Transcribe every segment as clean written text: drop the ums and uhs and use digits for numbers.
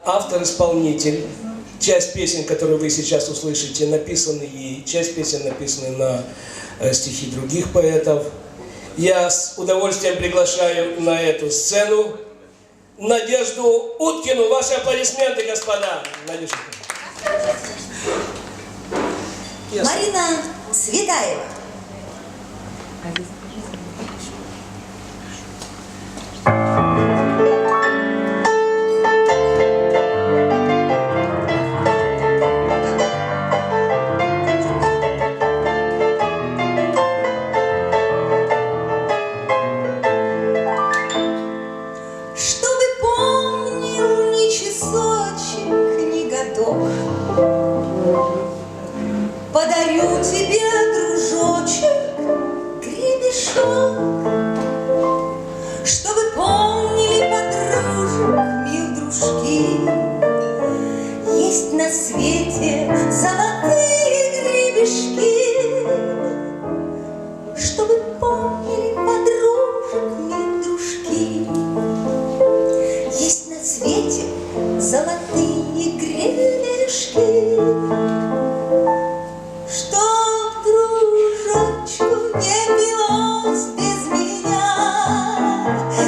Автор-исполнитель. Часть песен, которые вы сейчас услышите, написаны ей, часть песен написаны на стихи других поэтов. Я с удовольствием приглашаю на эту сцену Надежду Уткину. Ваши аплодисменты, господа. Надежда. Марина Цветаева. Чтобы помнил ни часочек, ни годок, подарю тебе, дружочек, гребешок. Чтобы помнили подружек, мил дружки, есть на свете золотые гребешки. Чтобы помнили подружек, мил дружки, есть на свете золотые гребешки. Чтоб дружочку не пилось без меня,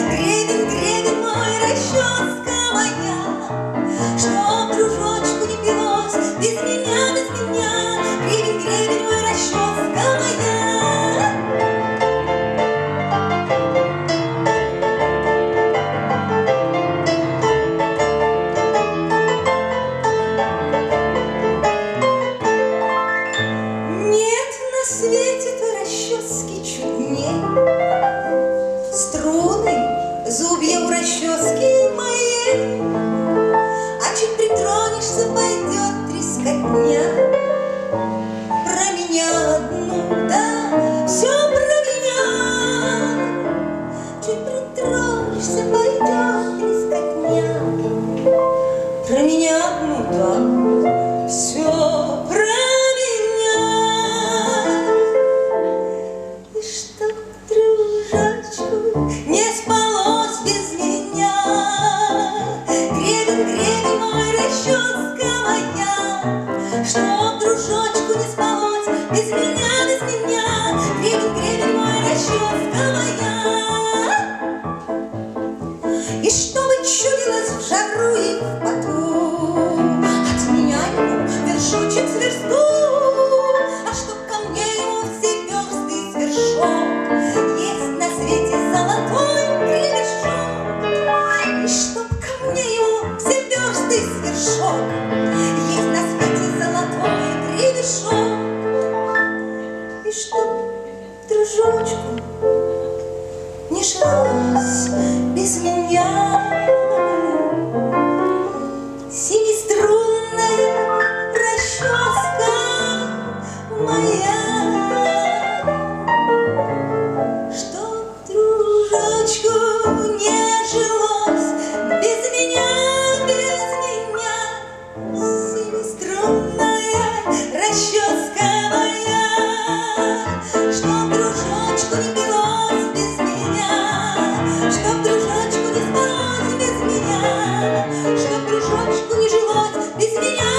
гребень, гребень мой, расческа моя. Чтоб дружочку не пилось без меня, гребень, гребень мой, расческа моя. На свете той расчески чудней, струны, зубья у расчески моей. А чуть притронешься, пойдет трескотня. Про меня одну, да, все про меня. Чуть притронешься, пойдет трескотня. Про меня одну, да, все про меня. Не спалось без меня, гребень, гребень мой, расческа моя. Чтоб дружочку не спалось без меня, гребень, гребень мой, расческа моя. И чтобы чудилось в жару и в поту, от меня ему вершочек с версту. А чтоб ко мне ему все версты свершок, есть на свете золотой гребешок. И чтоб ко мне ему все версты свершок, есть на свете золотой гребешок. И чтоб дружочку не жилось без меня, семиструнная расческа моя. Чтоб дружочку не жилось без меня, семиструнная расческа моя. Чтоб дружочку не пилось без меня, чтоб дружочку не спалось без меня, чтоб дружочку не жилось без меня,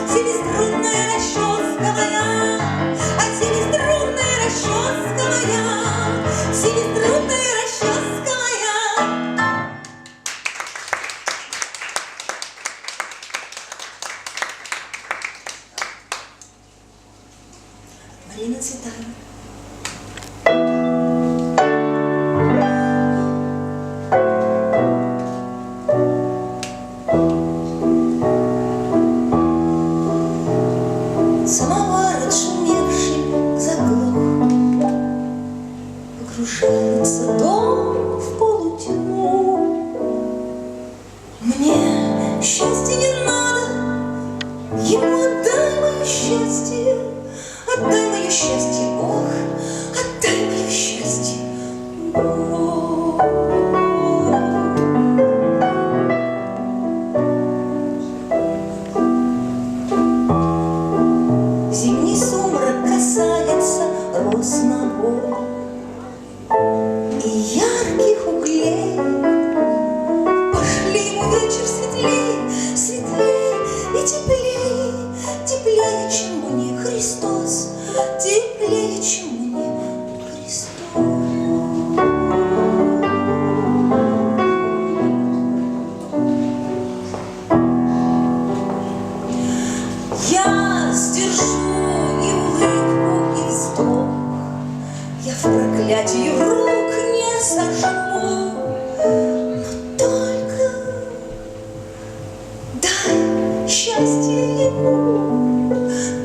семиструнная расческа моя. А семиструнная расческа моя, семиструнная расческа моя. Марина Цветаева. Самовар, отшумевший, заглох, погружается дом в полутьму. Мне счастья не надо, ему отдай мое счастье, отдай мое счастье, ох, отдай мое счастье, ох. Зимний сумрак касается роз ногой и ярких углей. Пошли ему вечер светлей, счастье ему,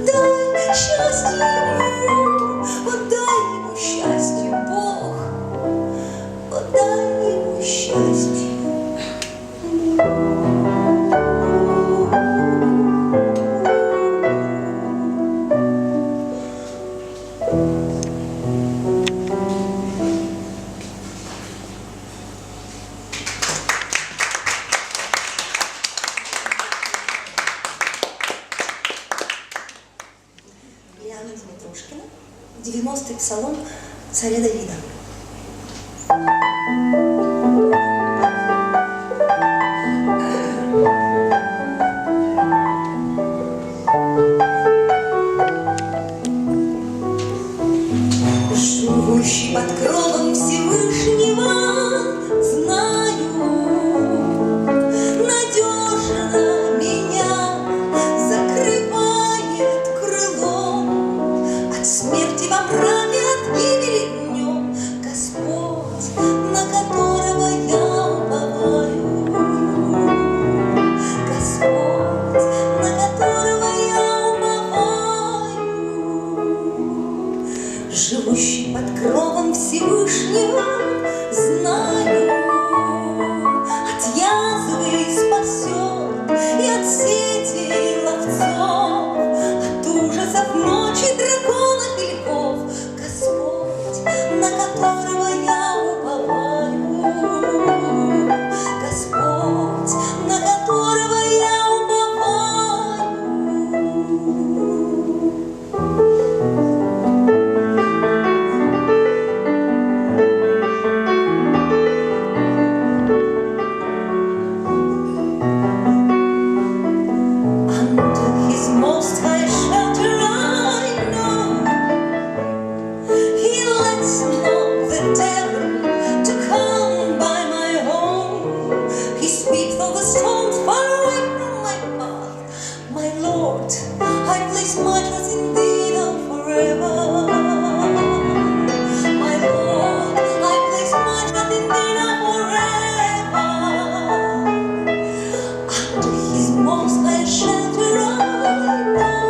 дай счастье ему, вот дай ему счастье, Бог, вот дай ему счастье. Леонид Митрушкина, 90-й псалом царя Давида. Живущий под кровом Всевышнего, знаю, надежно меня закрывает крылом от смерти во мраке, от гибели днем. Господь, на которого я уповаю, Господь, на которого я уповаю, живущий под кровом Всевышнего, знаю, от язвы спасет и от сети ловцов, от ужасов ночи, драконов и львов. Господь, на которого я уповаю, Господь, на которого я уповаю. Under his most high shelter I know he lets not the devil to come by my home. He sweeps all the stones far away from my path. My Lord, I place my trust in thee now forever. My Lord, I place my trust in thee now forever. Under his most high shelter I know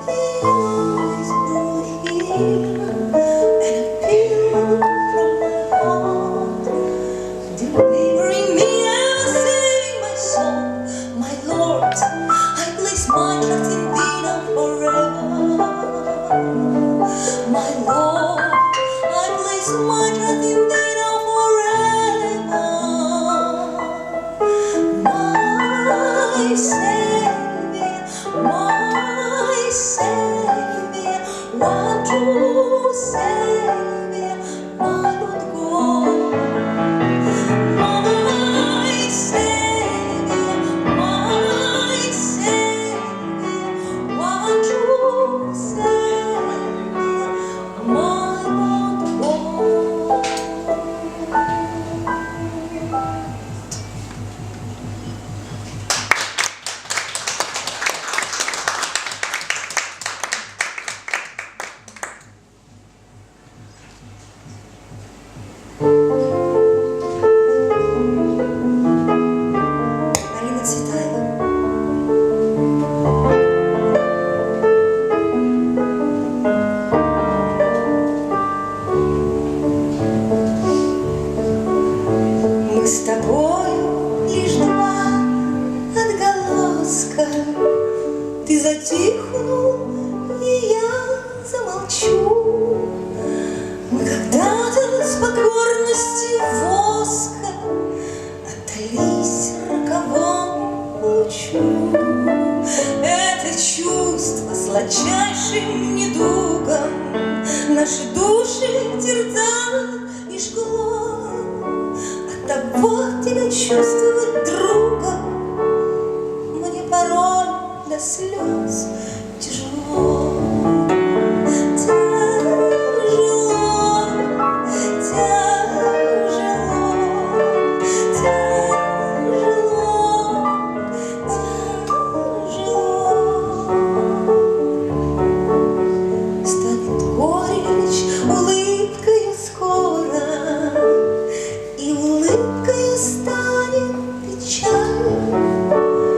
he always brought here an appeal from my heart, delivering me and saving my soul. My Lord, I place my trust in thee now forever. My Lord, I place my trust in thee now forever. My Savior, one true Savior, my Lord God. My Savior, one true Savior, my Lord God. Марина Цветаева. Мы с тобою лишь два отголоска. Ты затихнул, и я замолчу. Мы когда-то с покорностью воска отдались роковому лучу. Это чувство сладчайшим недугом наши души терзало и жгло. Оттого тебя чувствовать другом мне порой до слез тяжело. Станет печаль,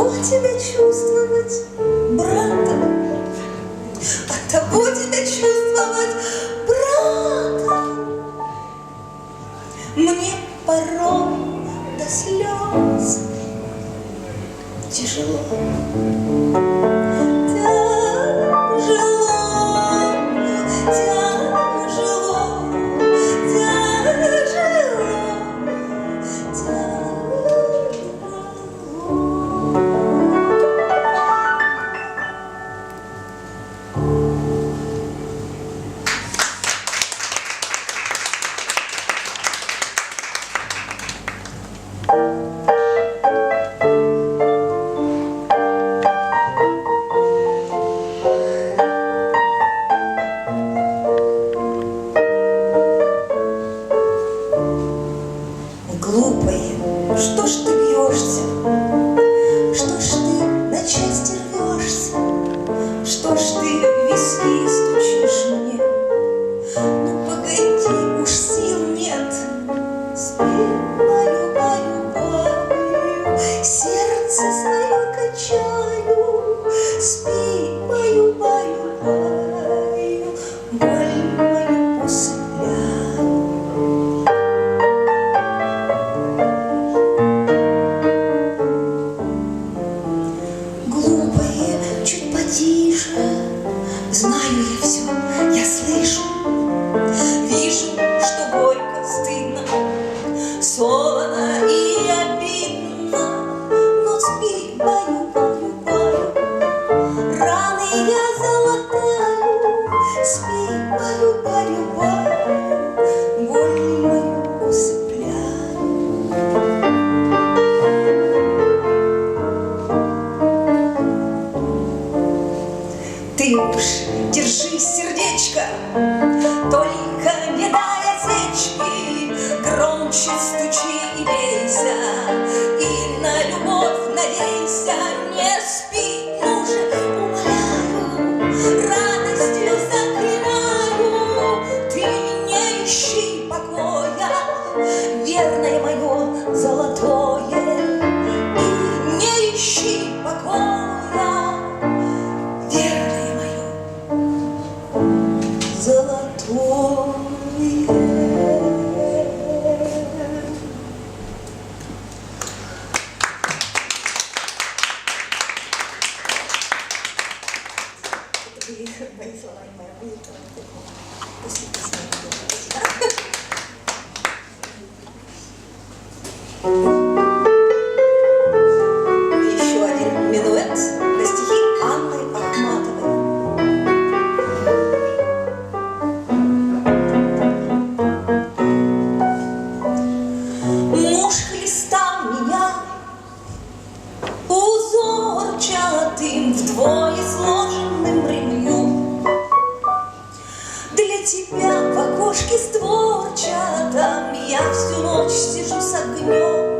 того тебя чувствовать братом, от того тебя чувствовать братом. Мне порой до слез тяжело, глупые, что ж ты бьешься, что ж ты на части рвешься, что ж ты в виски стучишь мне? Ну погоди, уж сил нет. Спи, баю, баю, баю, сердце свое качаю. Спи, баю, баю, баю, боль мою усыпляю. Глупые, чуть потише, знаю я все, я слышу, вижу, что горько, стыдно, солоно и обидно. Но спи, баю, баю, баю, раны я залатаю. Спи, баю, баю, баю, боль мою усыпляю. Ты уж держись, сердечко, только не дай осечки, громче стучи и бейся, и на любовь надейся. Не спи, ну же, умоляю, радостью заклинаю, ты не ищи покоя, верное мое золотое, и не ищи покоя, верное мое золотое. Мои слова и моя музыка. Еще один минуэт на стихи Анны Ахматовой. Муж хлестал меня узорчатым вдвое сложенным ремнем. Для тебя в окошке створчатом я всю ночь сижу с огнем.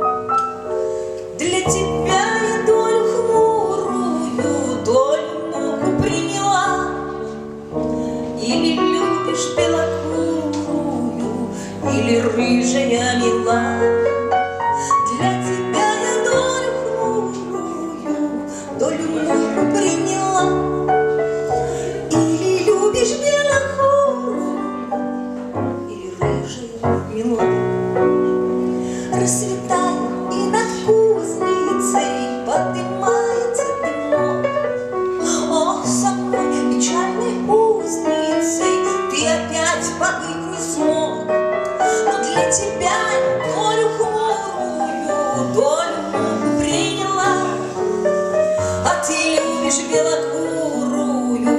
Для тебя я долю хмурую, долю муку приняла. Или любишь белокурую, или рыжая мила. Для тебя я долю хмурую, долю муку приняла. Или любишь белокурую, или рыжая мила. Рассветает, и над кузницей поднимается дымок. Ох, со мной печальной узницей ты опять побыть не смог. Но для тебя я долю хмурую, долю муку приняла. А ты любишь белокурую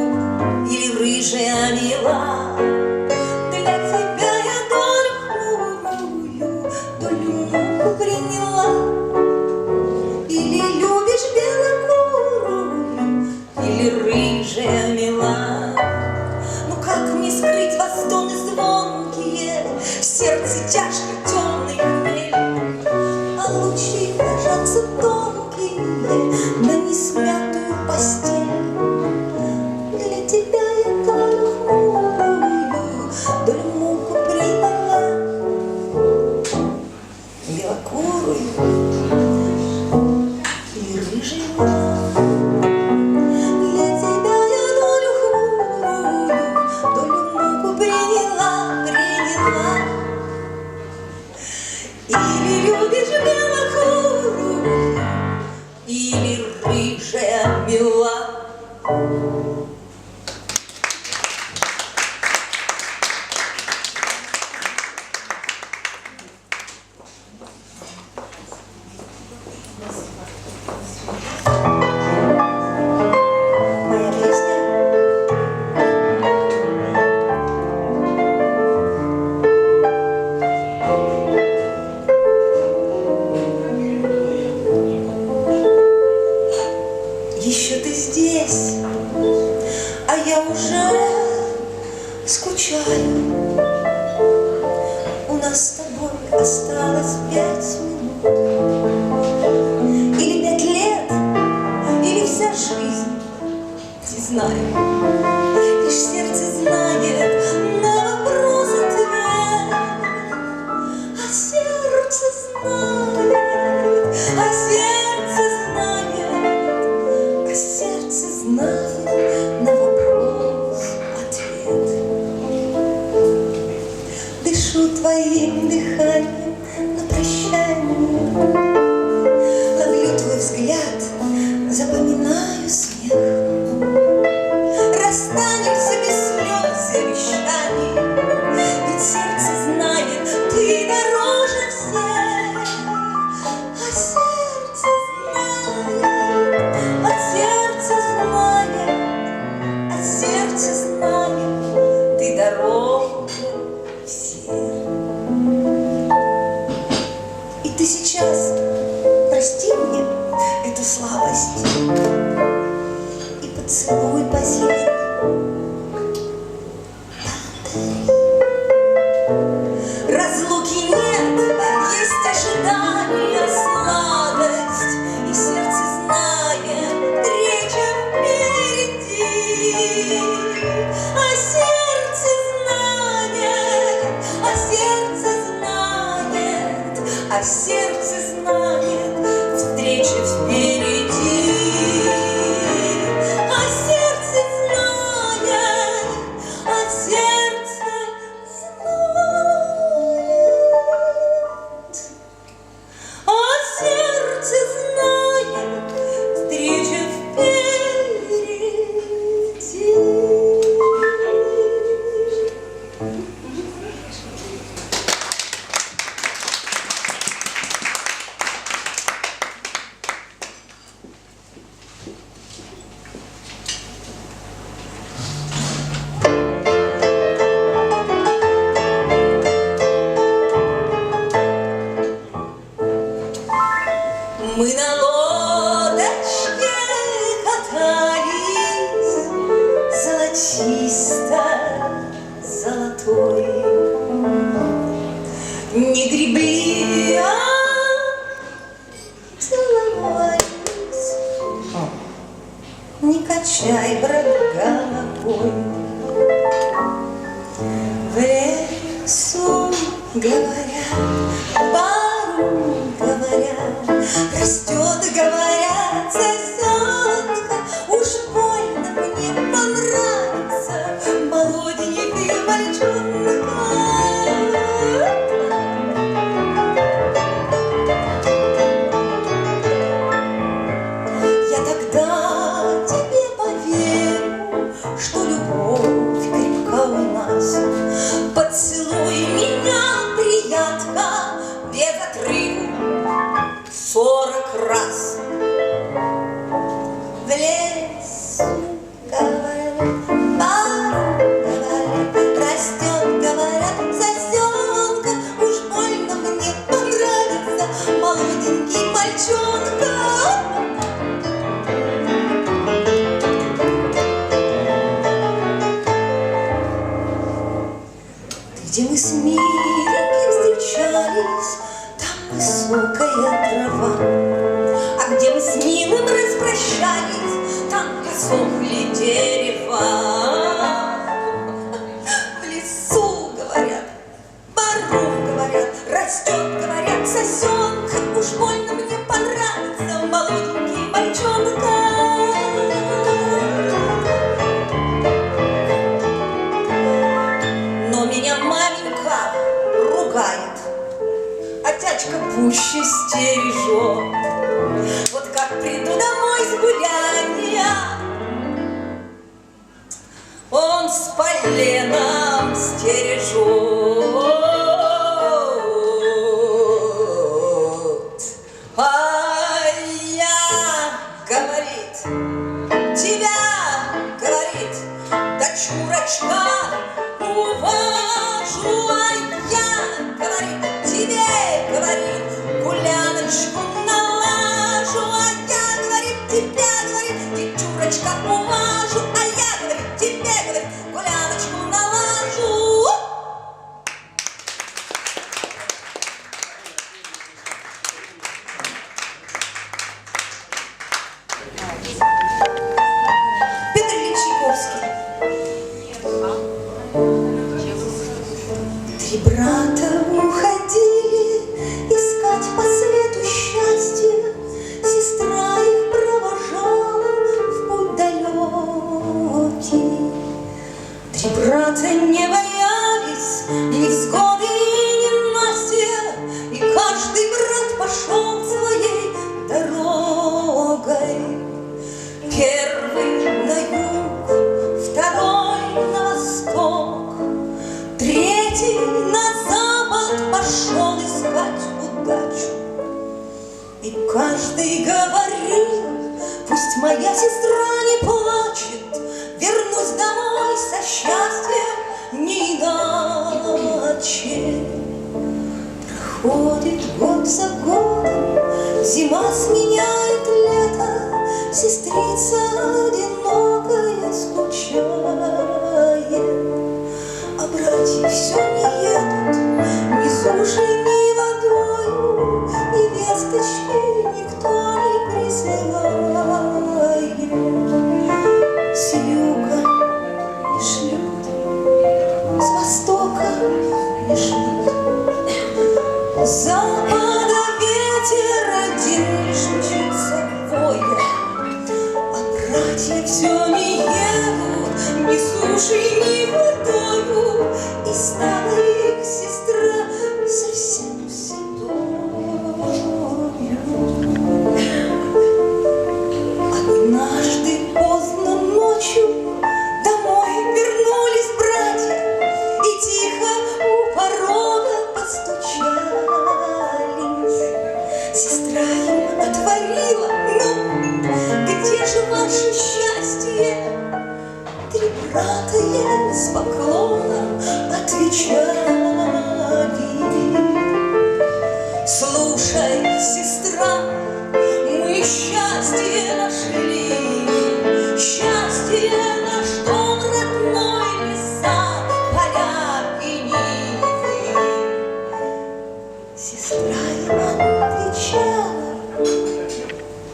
или рыжая мила. Для тебя я долю хмурую, долю муку приняла. Или любишь белокурую, или рыжая мила. Ну как мне скрыть вас стоны звонкие, в сердце тяжко осталось 5 минут, или 5 лет, или вся жизнь, не знаю. Лишь сердце знает на вопрос ответ, а сердце знает, а сердце знает, а сердце знает на вопрос ответ. Дышу твоим дыханием на прощание, ловлю твой взгляд, запоминаю смех. Расстанемся без слез и обещаний, ведь сердце знает, ты дороже всех. А сердце знает, а сердце знает, а сердце знает, ты дороже всех. И ты сейчас прости мне эту слабость и поцелуй последний. Разлуки нет, есть ожидание, сладость, и сердце знает, встреча впереди. А сердце знает, а сердце знает, а сердце знает, встреча впереди. А сердце знает, а сердце знает, а сердце знает, встреча впереди. Мы на лодочке катались, золотисто-золотой. Не гребли, а целовались. Не качай, брат, головой. В лесу, говорят, пару, говорят, растет, говорят, сосенка. Уж больно мне понравится молоденький мальчонка. Я тогда тебе поверю, что любовь крепка у нас. Поцелуй меня, приятка, без отрыву 40 раз. В лесу, говорят, пару, говорят, растет, говорят, сосенка. Уж больно мне понравится молоденький мальчонка. Где мы с миленьким встречались, там высокая трава. А где мы с милым распрощались, там посохли дерева. В лесу, говорят, пару, говорят, растет, говорят, сосенка. Уж больно мне понравится молоденький мальчонка. Но меня маменька ругает, а тячка пуще стережет. Вот как приду домой с гуляния, он с поленом стережет. А я, говорит, тебя, говорит, дочурочка, увожу. А я, говорит, тебе, говорит, гуляночку налажу. А я, говорит, тебя, говорит, дочурочка, увожу. А я, говорит, тебе, говорит, гуляночку налажу. брата уходили искать по свету счастья, сестра их провожала в путь далекий. Три брата не боялись ни взгоды, ни ненастья, и каждый брат пошел своей дорогой. Первый на юг, второй на восток, третий на запад пошел искать удачу. И каждый говорил: пусть моя сестра не плачет, вернусь домой со счастьем не иначе. Проходит год за годом, зима сменяет лето, сестрица одинокая скучает, а братья все не едут ни сушей, ни водою, и весточки никто не присылает. С юга не шлют, с востока не шлют, с запада ветер один лишь мчится воя, а братья все не едут ни сушей, ни водою, и стала их сестра совсем седою. Однажды поздно ночью домой вернулись братья и тихо у порога постучались. Сестра им отворила: ну, где же ваше счастье? Три брата ей с поклоном отвечали: слушай, сестра, мы счастье нашли, счастье наш дом родной, леса, поля и нивы. Сестра им отвечала: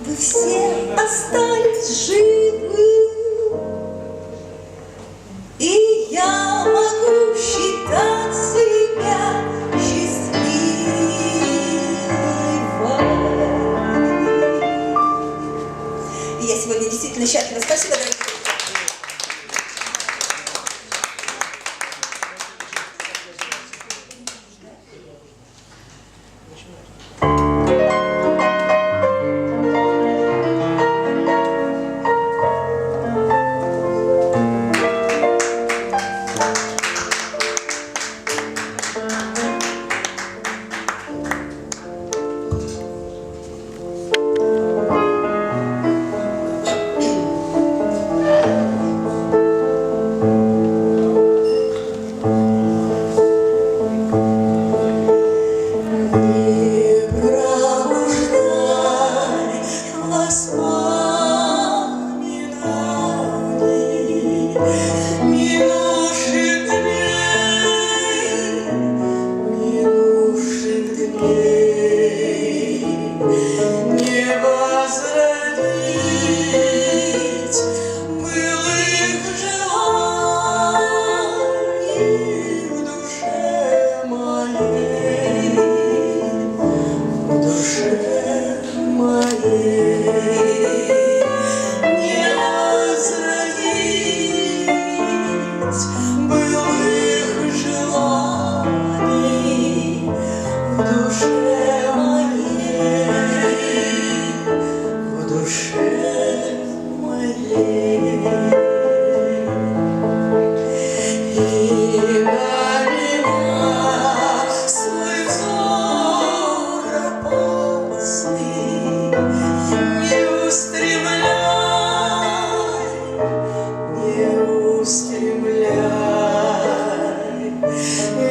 вы все остались живы, и я могу считать себя счастливой. И я сегодня действительно счастлива. Спасибо, дорогие.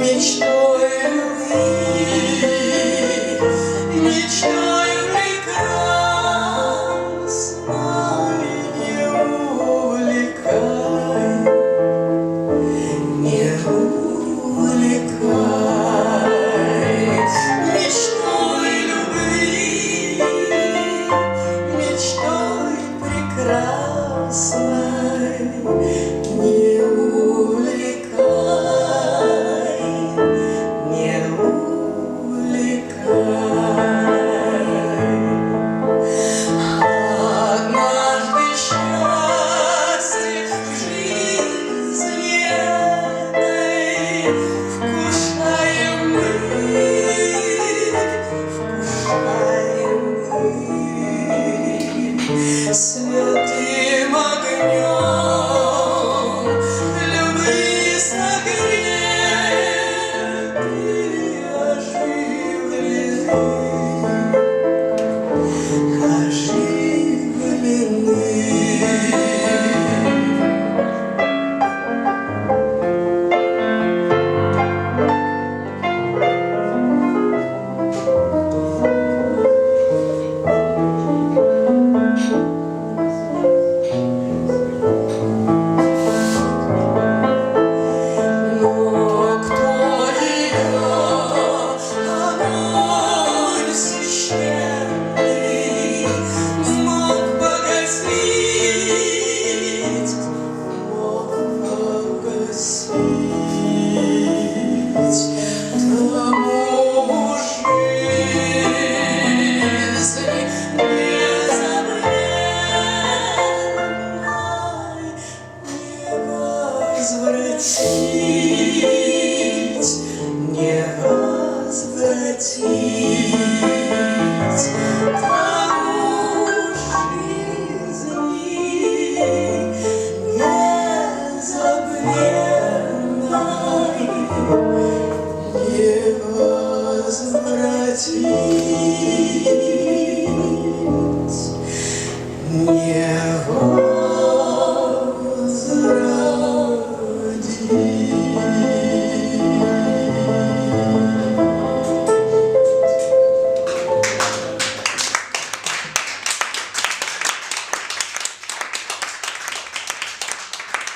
Мечтой любви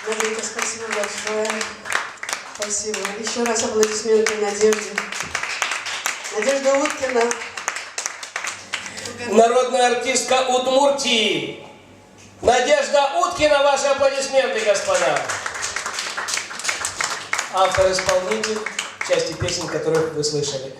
Наденька, спасибо большое. Спасибо. Еще раз аплодисменты Надежде. Надежда Уткина. Народная артистка Удмуртии. Надежда Уткина, ваши аплодисменты, господа. Автор-исполнитель части песен, которых вы слышали.